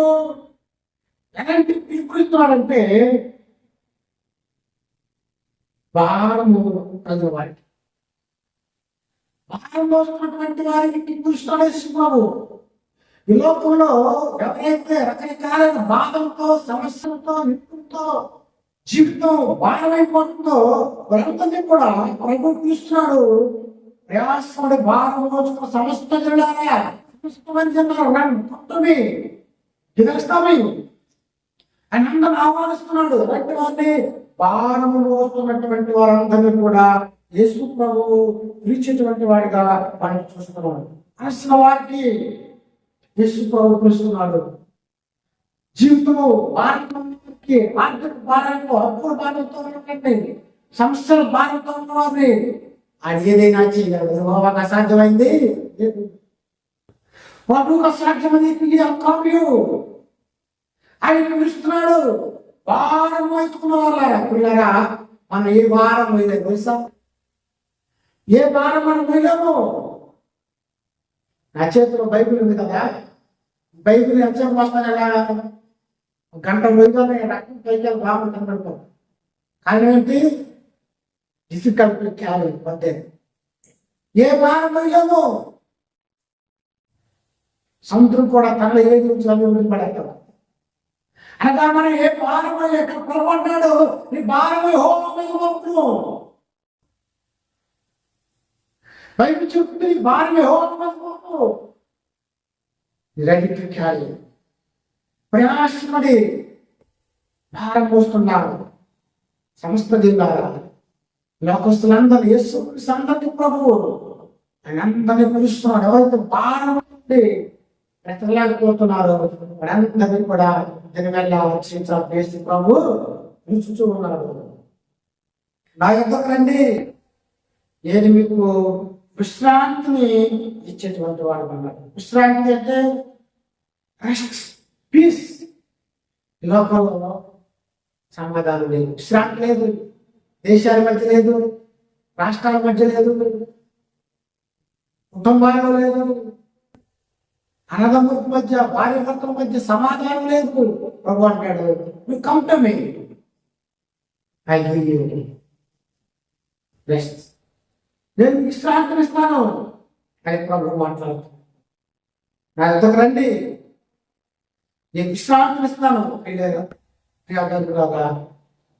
ఎలాంటి పిలుపు ఇస్తున్నాడంటే, భారము కలిగిన వారికి, భారం మోస్తున్నటువంటి వారికి పిలుస్తున్నాడు యేసు ప్రభు. ఈ లోకంలో ఎవరైతే రకరకాలైన బాధలతో, సమస్యలతో, నిప్పులతో జీవితం భారమైపోతుందో వారందరినీ కూడా ప్రభు పిలుస్తున్నాడు. ప్రయాసపడి భారం మోస్తున్న సమస్త జనులారా, సమస్తమంది జనాలు పుట్టుని దిగస్తామి అని అందరూ ఆహ్వానిస్తున్నాడు. అటువంటి వారిని భారము మోస్తున్నటువంటి వారందరినీ కూడా యేసు ప్రభువు పిలిచేటువంటి వాడిగా మనం చూస్తున్నాడు. అలసిన వారికి యేసు ప్రభు పిలుస్తున్నాడు. జీవితము భారతకి, ఆర్థిక భారంతో, అప్పుల భారంతో ఉన్నటువంటి సమస్యల భారంతో ఉన్న వారిని ఆయన ఏదైనా చేయగలడు. బాబాకు అసాధ్యమైంది ప్రభువుకు అసాధ్యమైంది కావ్యు. ఆయన పిలుస్తున్నాడు. భారం మోసుకున్న వాళ్ళ పిల్లరా, మనం ఏ భారం పోయలేదు తెలుసా? ఏ భారం మనం పోయలేము. నా చేతిలో బైబిల్ ఉంది కదా, బైబిల్ ఎంతసేపు వస్తాను, ఎలా గంట పోయిపోతే రక్తం పైకి బాగా కనబడుతుంది. కానీ ఏంటి? డిఫికల్ట్ క్యారీ అంటే ఏ భారం పోయలేము. సముద్రం కూడా తనలో ఏ గురించి అభివృద్ధి పడేస్తాం. అనగా మనం ఏ భారం ఎక్కడ పొరపడ్డాడు, నీ భారం హోమము బైబిల్ చెప్తుంది. భారం హోమము రెడీ టు క్యారీ. ప్రయాసపడి భారం మోస్తున్నాడు. సమస్త జిల్లారా, లోకస్తులందరూ యేసు అందరికీ ప్రభువు, ఆయన అందరినీ పిలుస్తున్నాడు. ఎవరైతే భారం ఉండి బ్రతకలేకపోతున్నారో వారందరినీ కూడా దినవెల్లా రక్షించాలి ప్రభు పిలుచుతూ ఉన్నాడు. నా యొక్కకు రండి, నేను మీకు విశ్రాంతిని ఇచ్చేటువంటి వాడు అన్నాడు. విశ్రాంతి అంటే పీస్. ఈ లోకంలో సమాధానం లేదు, విశ్రాంతి లేదు, దేశాల మధ్య లేదు, రాష్ట్రాల మధ్య లేదు, కుటుంబాలలో లేదు, అన్నదమ్ముల మధ్య, భార్య భర్తల మధ్య సమాధానం లేదు. ప్రభు అంటాడు, నువ్వు come to me, I give you rest, నేను విశ్రాంతిని ఇస్తాను అని ప్రభు మాట్లాడుతున్నాడు. నా దగ్గరకు రండి, నేను విశ్రాంతిని ఇస్తాను.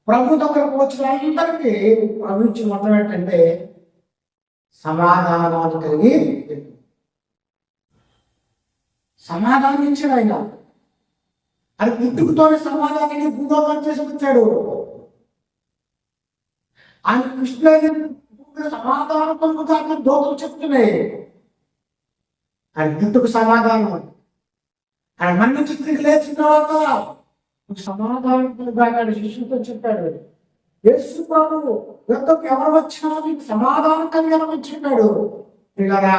ప్రభు దగ్గరకు వచ్చిన అందరికీ ప్రభు ఇచ్చిన మొత్తం ఏంటంటే సమాధానాలు కలిగి సమాధానం ఇచ్చాడు. ఆయన అది పుట్టుకతోనే సమాధానాన్ని భూలోకం చేసి వచ్చాడు. ఆయన కృష్ణ సమాధానం పొందుతారని దోతులు చెప్తున్నాయి. ఆయన పుట్టుకు సమాధానం, ఆయన మరణి చిత్రికి లేచిన తర్వాత సమాధానం పొందాడు. శిష్యులతో చెప్పాడు, యేసు ప్రభు యుద్ధకు ఎవరు వచ్చినా మీకు సమాధానం కలిగానని చెప్పాడు. ఇలా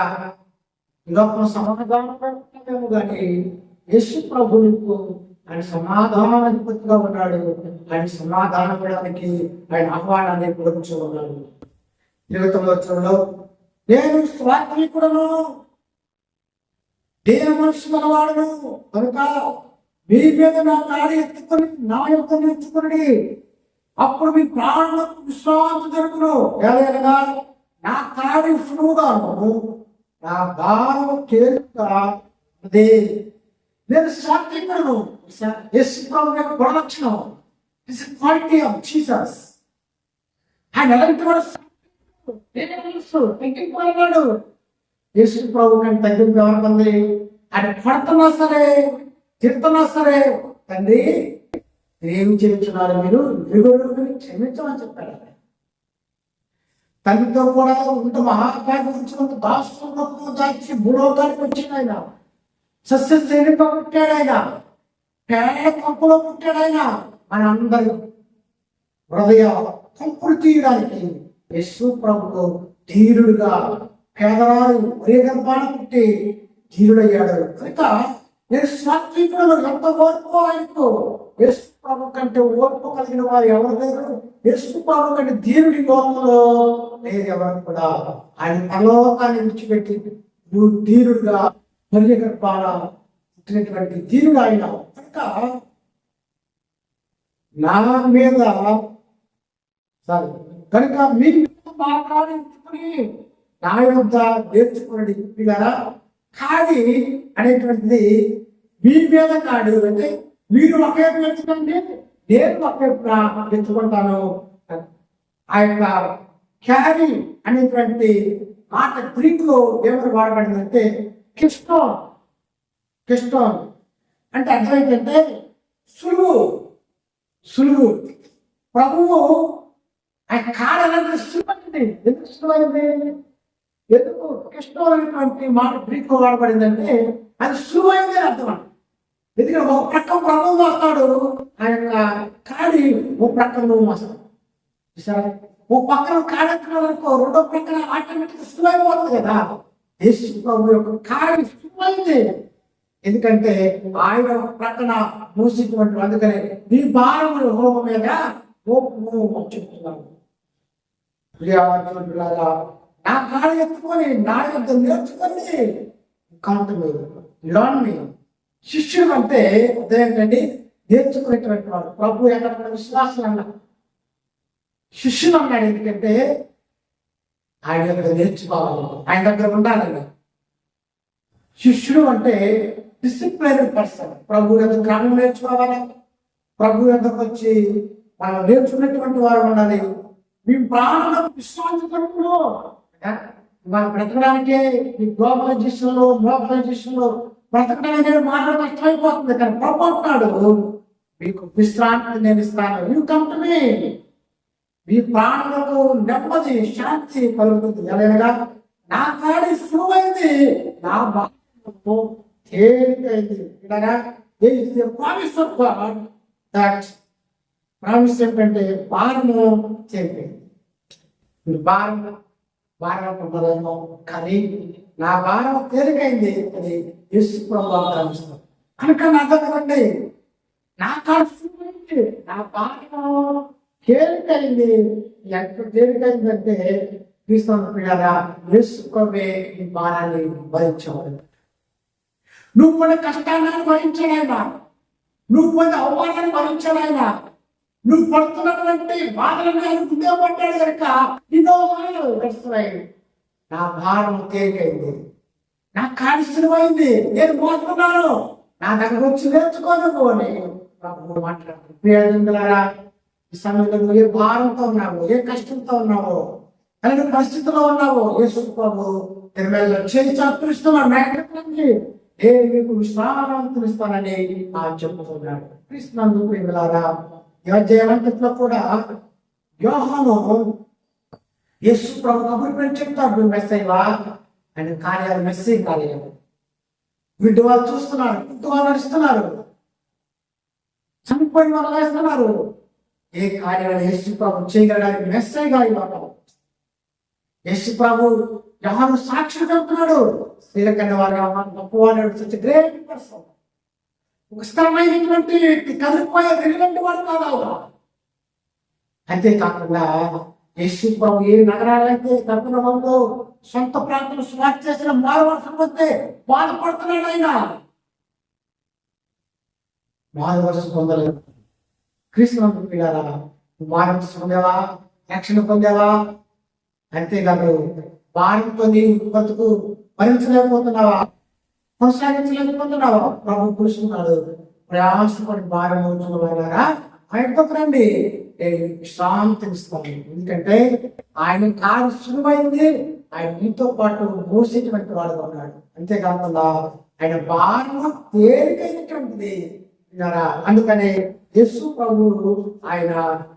లోపల సమాధానం పెడతామేమో కానీ యేసు ప్రభు ఆయన సమాధానాధిపతిగా ఉన్నాడు. ఆయన సమాధానం పడడానికి ఆయన ఆహ్వానాన్ని పొందుతూ ఉన్నాడు. 29వ వచనంలో, నేను స్వాతంత్రుడను, దేవ మనసు గలవాడును కనుక మీ మీద నా కాడి ఎత్తుకొని నా యొక్క నేర్చుకుని అప్పుడు మీ ప్రాణులకు విశ్రాంతి దొరుకును. ఏదైనా నా కాడి సులువుగాను నా భారం తేలికగా అదే. నేను స్వాతంత్రుడను. యేసు ప్రభు యొక్క గుణలక్షణం, క్వాలిటీ ఆఫ్ జీసస్. ఆయన ఎలాంటి వాడు? తగ్గిపోయినాడు. యేసు ప్రభు కంటే తగ్గింపు ఎవరికంది? ఆయన పడుతున్నా సరే, తిడుతున్నా సరే, తండ్రి ఏమి చేయించున్నారు, మీరు విరుగుడుని క్షమించమని చెప్పాడు. తండ్రితో కూడా ఇంత మహాకార్యించినంత దాస్తులకు దాచి భూలోకానికి వచ్చింది. ఆయన సస్యశ్రేణితో పుట్టాడు. ఆయన పేద కంపులో పుట్టాడు. ఆయన మన అందరి హృదయ కంపులు తీయడానికి యేసు ప్రభువు ధీరుడుగా పేదవాడు ఒరే గర్భాన పుట్టి ధీరుడయ్యాడు. కనుక నేను సాత్వికుడు, ఎంత ఓర్పు ఆయనకు. యేసు ప్రభు కంటే ఓర్పు కలిగిన వారు ఎవరు లేరు. యేసు ప్రభు కంటే ధీరుడి లోకంలో లేదు ఎవరు కూడా. ఆయన పరలోకాన్ని విడిచిపెట్టి నువ్వు ధీరుడుగా ఒరే గర్భాన పుట్టినటువంటి ధీరుడు ఆయన. కనుక నా మీద కనుక మీ మాట్లాడించుకుని నా యొక్క నేర్చుకుని పిల్లరా, కాడి అనేటువంటిది మీ మీద కాడు అంటే మీరు ఒకేపు నేర్చుకోండి, నేను ఒకేపు నేర్చుకుంటాను. ఆ యొక్క క్యారీ అనేటువంటి మాట గ్రీకులో ఏమని వాడబడిందంటే కిస్టోన్. కిస్టోన్ అంటే అర్థం ఏంటంటే సులువు. సులువు. ప్రభువు ఆయన కాడాలంటే సులువైంది. ఎందుకు సులువైంది? ఎందుకు కిస్టోన్ అనేటువంటి మాట గ్రీకులో వాడబడిందంటే అది సులువైంది అర్థం అంట. ఎందుకంటే ఒక ప్రక్క ప్రభువు వస్తాడు, ఆయన యొక్క కాడి ఒక ప్రక్కన నువ్వు వస్తాడు. సరే, ఒక పక్కన కాడెత్తుకోవాలనుకో, రెండో ప్రక్కన ఆటోమేటిక్ సులువైపోతుంది కదా. యేసు ప్రభు యొక్క కాడి సులువైంది. ఎందుకంటే ఆయన ప్రక్కన మూసినటువంటి, అందుకనే నీ భారములు హోమ మీద చెప్తున్నాను. నా కాడ ఎత్తుకొని నా యొక్క నేర్చుకొని కౌంటర్ లోన్ని శిష్యుడు అంటే అదేంటండి నేర్చుకునేటువంటి వాడు. ప్రభు ఎక్కడ విశ్వాసం అన్నా శిష్యులు అన్నాడు. ఎందుకంటే ఆయన దగ్గర నేర్చుకోవాలి, ఆయన దగ్గర ఉండాలన్నా. శిష్యుడు అంటే డిసిప్లైన్డ్ పర్సన్. ప్రభు యొక్క క్రమం నేర్చుకోవాలి. ప్రభు యొక్కకు వచ్చి మనం నేర్చుకున్నటువంటి వారు ఉండాలి. మీ ప్రాణులకు విశ్రాంతి దొరుకును. మనం బ్రతకడానికే ఈ గ్లోబలైజేషన్లో బ్రతకడానికి మాత్రం కష్టమైపోతుంది. కానీ ప్రభు అంటున్నాడు, మీకు విశ్రాంతి నేను ఇస్తాను. యూ కమ్ టు మీ, మీ ప్రాణులకు నెమ్మది శాంతి కలుగుతుంది. ఎలాగనగా నా కాడి సులువైంది, నా బాధ తేలికైంది. ఇలాగా promise of God that promise ఏంటంటే భారము తేలికైంది. భారం ఉండదేమో, కానీ నా భారం తేలికైంది అని యేసు ప్రభువు ప్రామిస్తారు. కనుక నా దగ్గరండి నా కాడు నా భారం తేలికైంది. ఎంత తేలికైందంటే క్రీస్తు పిల్లరా యేసు ప్రభువే ఈ భారాన్ని భరించేవాడు. నువ్వు కొన్ని కష్టాలను భరించాడైనా, నువ్వు కొన్ని అవమానాన్ని భరించాడైనా, నువ్వు పడుతున్నటువంటి బాధలను ఆయన ముందే పడ్డాడు కనుక ఇదో గడుస్తున్నాయి. నా భారం తేలికైంది, నా కాడి సులువైంది, నేను మోస్తున్నాను, నా దగ్గర వచ్చి నేర్చుకోను అని మాట్లాడుతున్నారా. ఈ సమయంలో నువ్వు ఏ భారంతో ఉన్నావు, ఏ కష్టంతో ఉన్నావో, అలాంటి పరిస్థితిలో ఉన్నావో యేసు ప్రభు నిర్మల్లో చేసి చాపిస్తున్నాడు. నేను మీకు విశ్రాంతినిస్తానని చెబుతున్నాడు. క్రీస్తునందు ప్రియులారా, జయవంతులో కూడా యోహాను యేసు ప్రభు కబురు చెప్తాడు, మెస్సయ్యవా ఆయన కార్యాలు మెస్సయ్య కార్యాలు. వీటి వాళ్ళు చూస్తున్నారు, ఇంటి వాళ్ళు నడుస్తున్నారు, చనిపోయిన వాళ్ళు వేస్తున్నారు. ఏ కార్యాలు యేసు ప్రభు చేయగలడానికి మెస్సయ్యగా ఇవ్వడం. యేసు ప్రభు యోహాను సాక్షి చెబుతున్నాడు, స్త్రీల కన్నా వారు గొప్పవాడు, గ్రేట్ పర్సన్, ఒక స్థిరమైనటువంటి వ్యక్తి, కదిలిపోయే తిరిగినటువంటి వాడు కాదు. అంతేకాకుండా యేసు ప్రభు ఏ నగరాలైతే కర్పూరంలో సొంత ప్రాంతంలో స్వార్థ చేసిన మారువర్షం వస్తే బాధపడుతున్నాడు. ఆయన మారువర్షం పొందలేదు. క్రీస్తునందు పిల్లారా, మారువర్షం పొందేవా, రక్షణ పొందేవా? అంతేకాదు భారంతో నీ బతుకు భరించలేకపోతున్నావా, కొనసాగించలేకపోతున్నావా? ప్రభు పురుషున్నాడు, ప్రయాసపడి భారం ఉంచుకున్నారా ఆయనతో రండి, శాంతిస్తాను. ఎందుకంటే ఆయన కాదు సులువైంది, ఆయన మీతో పాటు మోసేటువంటి వాడు ఉన్నాడు. అంతేకాకుండా ఆయన భారం తేలికైనటువంటిది. అందుకనే యేసు ప్రభువు ఆయన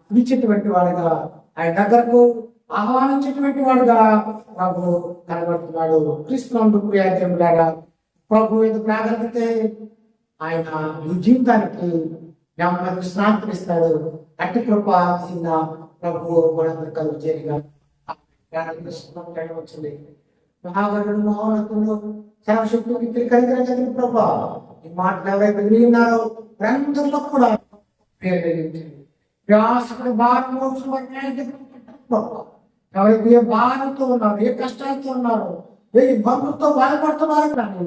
పిలిచేటువంటి వాడుగా, ఆయన దగ్గరకు ఆహ్వానించేటువంటి వాడుగా ప్రభు కనబడుతున్నాడు. క్రీస్తునందు ప్రియాదేవులారా, ప్రభు ఎందుకు రాగలిగితే ఆయన ఈ జీవితానికి నెమ్మది విశ్రాంతినిస్తాడు. అట్టి కృప ప్రభు మనందరూ కలుగు చేరిగా వచ్చింది. మహాగరుడు మహోన్నతుడు సర్వశక్తుడికి కలిగిన ప్రభా, ఈ మాటలు ఎవరైతే విని ఉన్నారో అందరిలో కూడా వ్యాసకుడు భారం ఎవరైతే ఏ భారంతో ఉన్నారు, ఏ కష్టాలతో ఉన్నారు, ఏ ఇబ్బందులతో బాధపడుతున్నారు, కానీ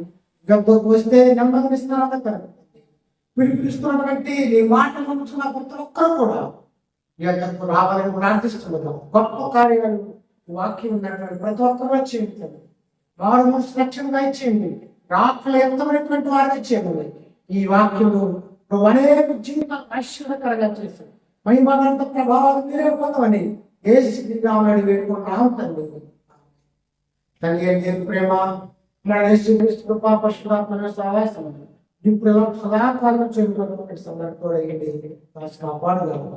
గబ్బకు వస్తే నెమ్మదినిస్తున్నారు. పిలిపిస్తున్నటువంటి నీ మాటలు నమ్ముతున్న ప్రతి ఒక్కరు కూడా ఈ యొక్కకు రావాలని ప్రార్థిస్తున్నాం. గొప్ప కార్యాలు వాక్యం ఉన్నటువంటి ప్రతి ఒక్కరు చేయండి. వారు మనసు రక్షణగా ఇచ్చేయండి. రాత్రులు ఎంతమైనటువంటి వారిని ఇచ్చేయండి. ఈ వాక్యము అనేక జీవితాలు ఆశ్చర్యకరంగా చేశారు. మహిమనంత ప్రభావాలు మీరే పొందమని ఏసుని వేడుకుంటాం తండ్రి. తండ్రి ప్రేమ కృపా పశురాత్మ సహాయం ఇప్పుడు సదాకాలం చెందుతున్న సందర్భంలో కాపాడగలరు.